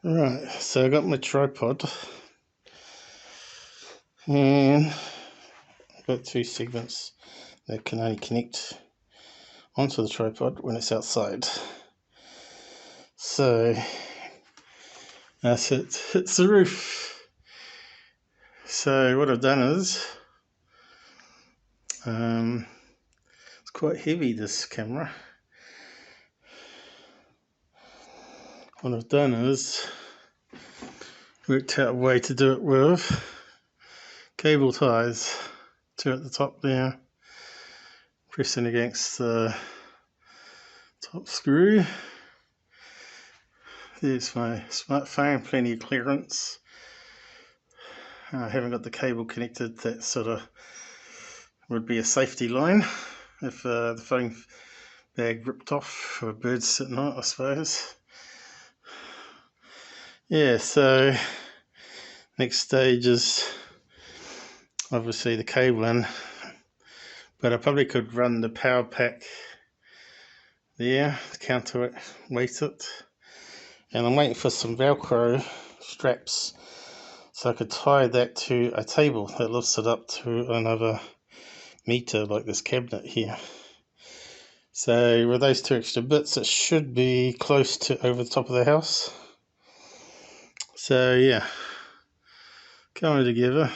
Right, so I got my tripod and I've got two segments that can only connect onto the tripod when it's outside. So as it hits the roof. So what I've done is, it's quite heavy, this camera. What I've done is worked out a way to do it with cable ties, two at the top there, pressing against the top screw. There's my smartphone, plenty of clearance. I haven't got the cable connected. That sort of would be a safety line if the phone bag ripped off or a bird sitting on it, I suppose. Yeah, so next stage is obviously the cabling, but I probably could run the power pack there, counter it, weight it, and I'm waiting for some Velcro straps so I could tie that to a table that lifts it up to another meter like this cabinet here. So with those two extra bits, it should be close to over the top of the house. So yeah, coming together.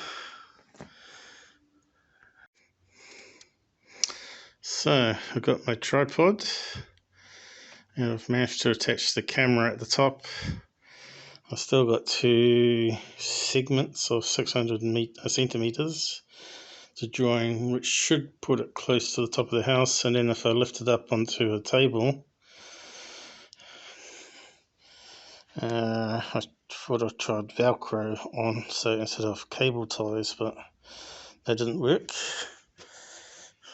So I've got my tripod and I've managed to attach the camera at the top. I've still got two segments of 600 centimeters to join, which should put it close to the top of the house. And then if I lift it up onto a table, I thought I tried Velcro on, so instead of cable ties, but that didn't work.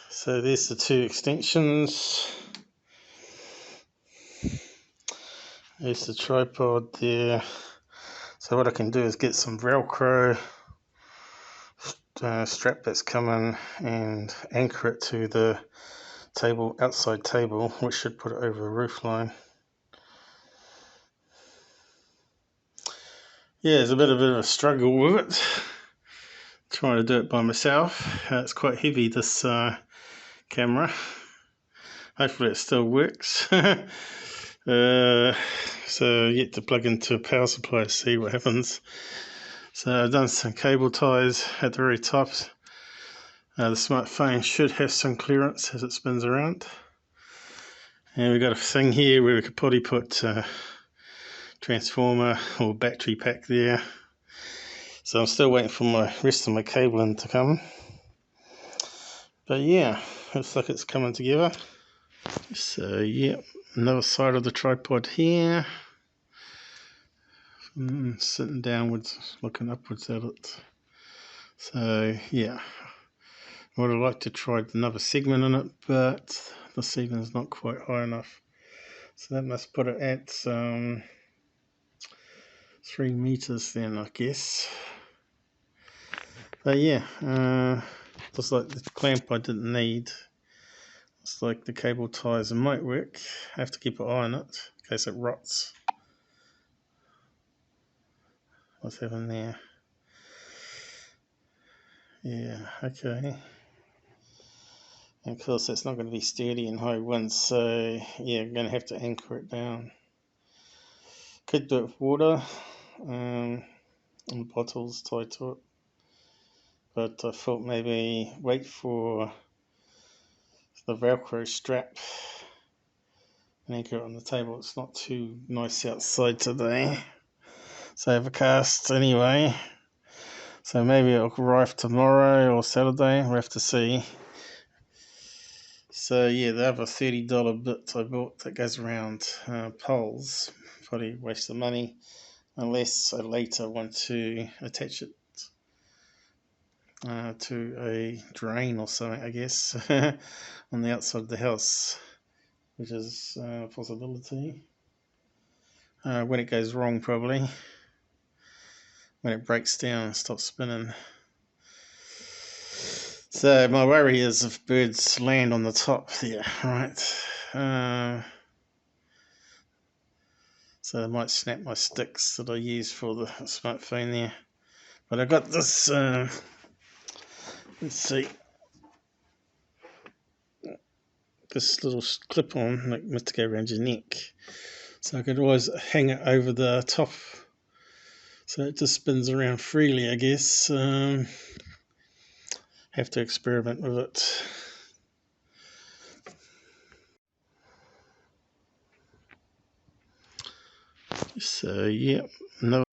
So there's the two extensions. There's the tripod there. So what I can do is get some Velcro strap that's coming and anchor it to the table, outside table, which should put it over a roof line. Yeah, it's a bit of a struggle with it, trying to do it by myself. It's quite heavy, this camera. Hopefully it still works. So yet to plug into a power supply to see what happens. So I've done some cable ties at the very top. The smartphone should have some clearance as it spins around. And we've got a thing here where we could probably put transformer or battery pack there. So I'm still waiting for my rest of my cabling to come. But yeah, looks like it's coming together. So yeah, another side of the tripod here. Sitting downwards, looking upwards at it. So yeah, I would have liked to try another segment in it, but the segment is not quite high enough. So that must put it at 3 meters then, I guess. But yeah, looks like the clamp I didn't need. Looks like the cable ties might work. I have to keep an eye on it in case it rots. What's happening there? Yeah, okay. And of course that's not going to be sturdy in high winds, so yeah, I'm going to have to anchor it down. Could do it with water and bottles tied to it, but I thought maybe wait for the Velcro strap and anchor it on the table. It's not too nice outside today. It's overcast anyway, so maybe it'll arrive tomorrow or Saturday. We'll have to see. So yeah, the other $30 bit I bought that goes around poles, probably waste of money unless I later want to attach it to a drain or something, I guess, on the outside of the house, which is a possibility. When it goes wrong, probably. When it breaks down and stops spinning. So my worry is if birds land on the top there, right? so I might snap my sticks that I use for the smartphone there. But I got this, let's see, this little clip on that meant to go around your neck, so I could always hang it over the top, so it just spins around freely, I guess. Have to experiment with it. So yeah, no.